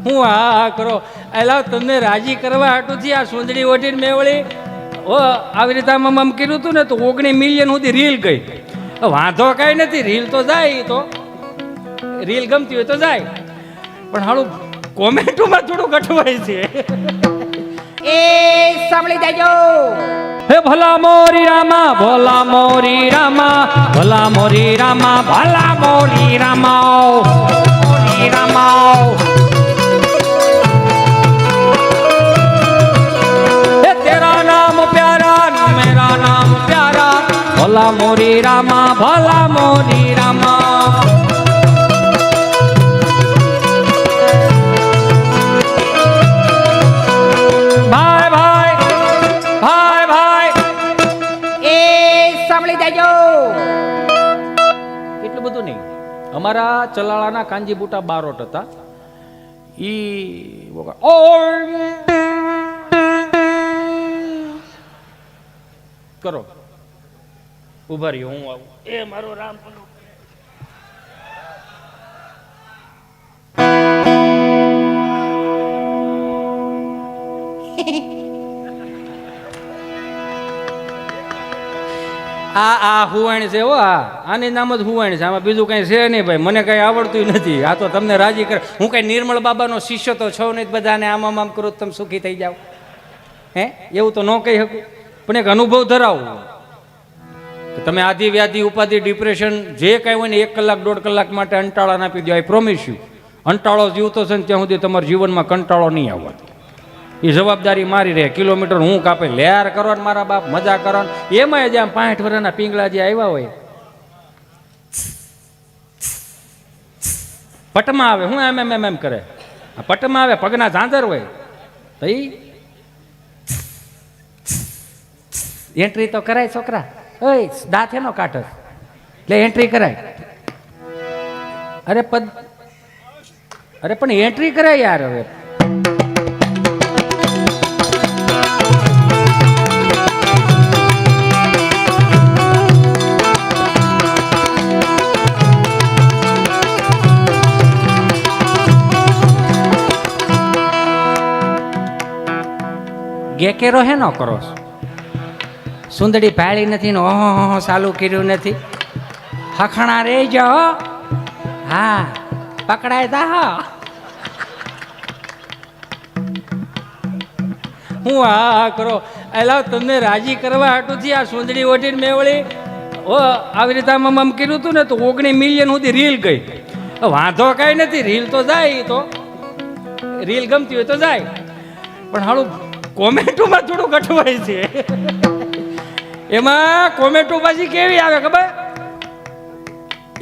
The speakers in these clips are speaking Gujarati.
હું આ કરો એલા તમને રાજી કરવા હાટુથી આ સુંદરી ઓઢીને મેં વળી આવી રીતે આમ કર્યું હતું ને તો 19 મિલિયન સુધી રીલ ગઈ. વાંધો કાંઈ નથી, રીલ તો જાય, તો રીલ ગમતી હોય તો જાય, પણ હાલું કોમેન્ટોમાં થોડું ગઠવાય છે. એ સાંભળી જાજો. હે ભલા મોરી રામા, ભલા મોરી રામા, ભલા મોરી રામા, ભલા મોરી રામા, મોરી રામા. હે તેરા નામ પ્યારા, મેરા નામ પ્યારા, ભલા મોરી રામા, ભલા મોરી રામા. એટલું બધું નહીં. અમારા ચલાળાના કાંજી બુટા બારોટ હતા. ઈ કરો ઉભા રહ્યો, હું આવું. એ મારો રામ ભલો. આ હુવાણ છે હો, આની નામ જ હુવાણ છે, આમાં બીજું કઈ છે નહીં ભાઈ. મને કઈ આવડતું નથી, આ તો તમને રાજી કરે. હું કઈ નિર્મળ બાબાનો શિષ્ય તો છો નહીં, બધાને આમ કરું તમે સુખી થઈ જાઓ. હે એવું તો ન કહી શકું, પણ એક અનુભવ ધરાવું. તમે આદિ વ્યાધિ ઉપાધિ ડિપ્રેશન જે કાંઈ હોય ને 1 કલાક 1.5 કલાક માટે અંટાળા આપી દો. આઈ પ્રોમિસ યુ, અંટાળો જીવતો છે ને ત્યાં સુધી તમારા જીવનમાં કંટાળો નહીં આવવા. એ જવાબદારી મારી રહે. કિલોમીટર હું કાપે લેર કરો ને મારા બાપ, મજા કરો ને. એમાં જ આમ 65 વર્ષના પિંગળા જે આવ્યા હોય પટમાં આવે, હું એમ કરે, પટમાં આવે, પગના ઝાંઝર હોય તો એન્ટ્રી તો કરાય છોકરા. ઓય દાંત એનો કાઢો એટલે એન્ટ્રી કરાય. અરે પણ એન્ટ્રી કરાય યાર. હવે ગેકેરો હે નો કરો, સુંદડી ભાળી નથી ને ઓહો ચાલુ કર્યું નથી. હખણા રે જાઓ, હા પકડાય તા. હું આ કરો એલા તમને રાજી કરવા હાટુથી આ સુંદડી ઓઢીને મેં વળી આવી રીતે આમ કર્યું હતું ને તો 19 મિલિયન સુધી રીલ ગઈ. વાંધો કાંઈ નથી, રીલ તો જાય, તો રીલ ગમતી હોય તો જાય, પણ હાલું કોમેન્ટોમાં થોડું ગઠવાય છે. એમાં કોમેન્ટો પાછી કેવી આવે ખબર?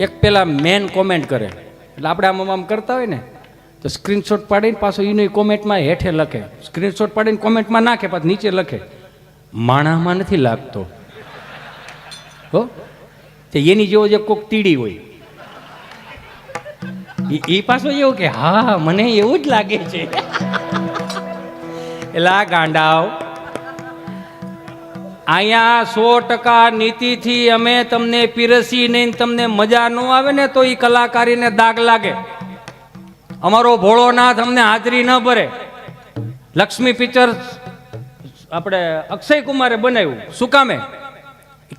એક પેલા મેન કોમેન્ટ કરે એટલે આપણે આમ કરતા હોય ને તો સ્ક્રીનશોટ પાડીને પાછો એની કોમેન્ટમાં હેઠે લખે, સ્ક્રીનશોટ પાડીને કોમેન્ટમાં નાખે, પાછું નીચે લખે માણામાં નથી લાગતો હો. તે એની જેવો જે કોક તીડી હોય એ પાછો એવું કે હા મને એવું જ લાગે છે. એલા ગાંડાવ, અહીંયા 100% નીતિથી અમે તમને પીરસી નહીં, તમને મજા ન આવે ને તો એ કલાકારીને દાગ લાગે. અમારો ભોળોનાથ અમને હાજરી ન ભરે. લક્ષ્મી પિક્ચર આપણે અક્ષય કુમારે બનાવ્યું, શું કામે?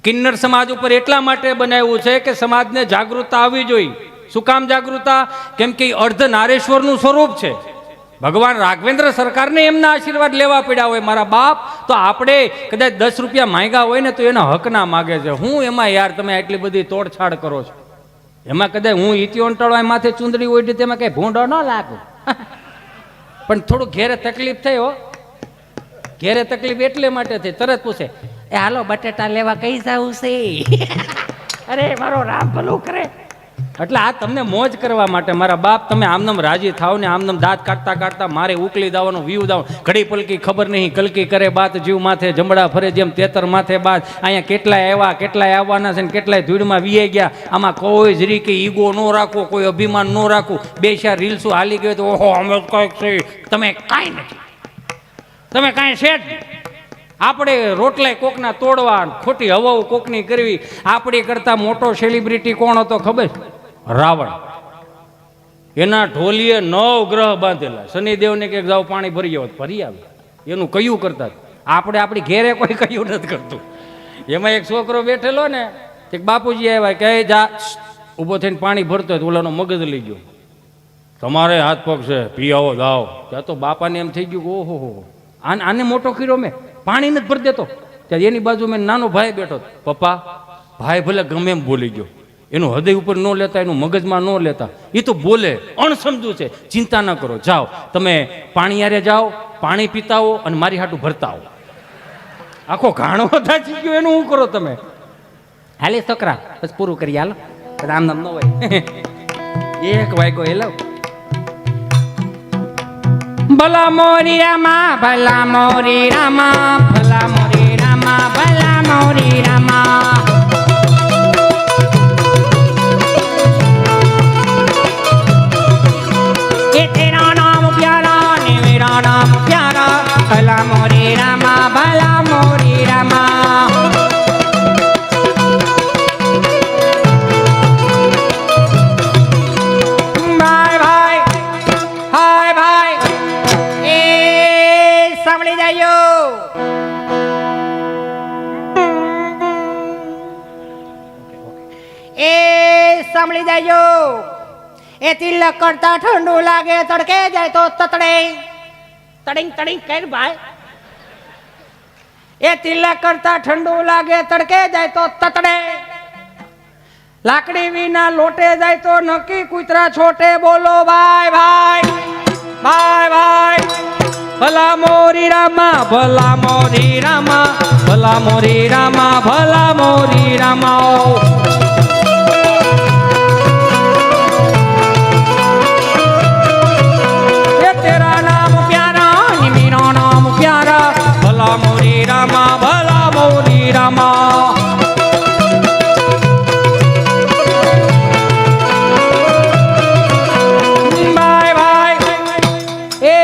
કિન્નર સમાજ ઉપર એટલા માટે બનાવ્યું છે કે સમાજને જાગૃતતા આવવી જોઈએ. શું કામ જાગૃતતા? કેમ કે અર્ધ નારેશ્વરનું સ્વરૂપ છે. ભગવાન રાઘવેન્દ્ર સરકારને એમના આશીર્વાદ લેવા પડ્યા હોય મારા બાપ, તો આપણે કદાચ 10 રૂપિયા માંગ્યા હોય ને તો એના હક ના માગે છે. હું એમાં યાર તમે આટલી બધી તોડછાડ કરો છો, એમાં કદાચ હું ઇતિયો અંટાળો માથે ચુંદડી ઓઢી તેમાં કઈ ભૂંડો ન લાગુ. પણ થોડું ઘેરે તકલીફ થઈ હો, ઘેરે તકલીફ એટલે માટે થઈ. તરત પૂછે એ હાલો બટેટા લેવા કઈ જવું છે? અરે મારો રામ ભલું કરે. એટલે આ તમને મોજ કરવા માટે મારા બાપ, તમે આમનમ રાજી થાવ ને આમનમ દાંત કાઢતા કાઢતા મારે ઉકલી દાવાનો વ્યૂ દાવ. ઘડી પલકી ખબર નહીં, કલકી કરે બાત જીવ માથે જમડા ફરે જેમ તેતર માથે બાદ. અહીંયા કેટલાય આવ્યા, કેટલાય આવવાના છે ને કેટલાય ધૂળમાં વીએ ગયા. આમાં કોઈ જરી કે ઈગો ન રાખવો, કોઈ અભિમાન ન રાખવું. 2-4 રીલ્સો હાલી ગયો તો ઓહો અમે કંઈક છે. તમે કાંઈ નથી, તમે કાંઈ છે જ. આપણે રોટલાય કોકના તોડવા, ખોટી હવાઓ કોકની કરવી. આપણી કરતા મોટો સેલિબ્રિટી કોણ હતો ખબર? રાવણ. એના ઢોલીએ 9 ગ્રહ બાંધેલા. શનિદેવને કે જાઓ પાણી ભરી આવો, ભરી આવે. એનું કયું કરતા. આપણે આપણી ઘેરે કોઈ કયું નથી કરતું. એમાં એક છોકરો બેઠેલો ને, એક બાપુજી આવ્યા કે જા ઊભો થઈને પાણી ભરતો હોય તો ઓલાનો મગજ લઈ ગયો. તમારે હાથ પગ છે, પી આવો જાઓ. ત્યાં તો બાપાને એમ થઈ ગયું કે ઓહો હો, આને મોટો કર્યો મેં, પાણી નથી ભરી દેતો. ત્યારે એની બાજુ મેં નાનો ભાઈ બેઠો. પપ્પા, ભાઈ ભલે ગમે એમ બોલી ગયો, એનું હૃદય ઉપર ન લેતા, એનું મગજમાં ન લેતા. એ તો બોલે, અણસમજુ છે. ચિંતા ન કરો, જાઓ તમે પાણી યારે જાઓ, પાણી પીતા આવો અને મારી હાટું ભરતા આવો. આખો ઘાણો થાચી ગયો, એનું શું કરો તમે? હાલે છોકરા, બસ પૂરું કરી હાલો, આમ નામ ન હોય. એક વાગ્યો એ લાવ. ભલા મોરી રામા, ભલા મોરી રામા, ભલા મોરી રામા, ભલા મોરી રામા. ये तेरा नाम प्यारा ने मेरा नाम प्यारा, भला मोरी रामा, भला मोरी रामा. भाई भाई, हाय भाई, ए सामने जाइयो. ए સાંભળી જાજો. એ તિલક કરતા ઠંડુ લાગે, તડકે જાય તો તતડે. તડિંગ તડિંગ કર ભાઈ. એ તિલક કરતા ઠંડુ લાગે, તડકે જાય તો તતડે. લાકડી વિના લોટે જાય તો નક્કી કૂતરા છોટે. બોલો ભાઈ ભાઈ, ભાઈ ભાઈ. ભલા મોરી રામા, ભલા મોરી રામા, ભલા મોરી રામા, ભલા મોરી રામા. तेरा नाम प्यारा ने मेरा नाम प्यारा, भला मोरी रामा, भला मोरी रामा. भाई भाई, ए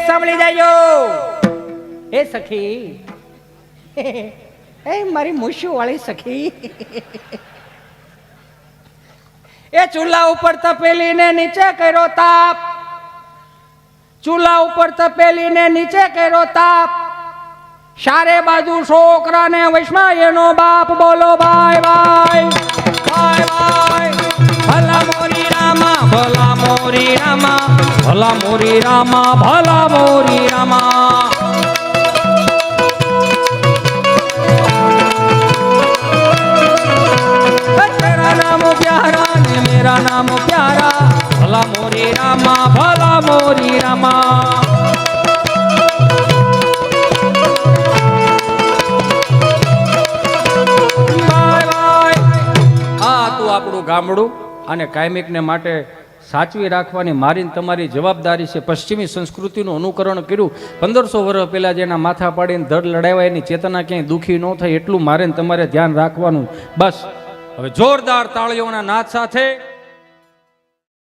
સાંભળી જાજો. એ સખી, એ મારી મૂછું વાળી સખી. એ ચૂલા ઉપર તપેલી ને નીચે કર્યો તાપ. ચૂલા ઉપર તપેલી ને નીચે કર્યો તાપ. ચારે બાજુ છોકરા ને વૈષ્ણવ એનો બાપ. બોલો ભાઈ ભાઈ, ભાઈ ભાઈ. ભલા મોરી રામા, ભલા મોરી રામા, ભલા મોરી રામા, ભલા મોરી રામા. तेरा नाम प्यारा ने मेरा नाम प्यारा, भला मोरी रामा, भला मोरी रामा. આ તું આપણું ગામડું અને કાયમિકને માટે સાચવી રાખવાની મારી તમારી જવાબદારી છે. પશ્ચિમી સંસ્કૃતિનું અનુકરણ કર્યું. 1500 વર્ષ પહેલાં જેના માથા પાડીને ધડ લડાવ્યા, એની ચેતના ક્યાંય દુઃખી ન થાય એટલું મારે તમારે ધ્યાન રાખવાનું. બસ હવે જોરદાર તાળીઓના નાદ સાથે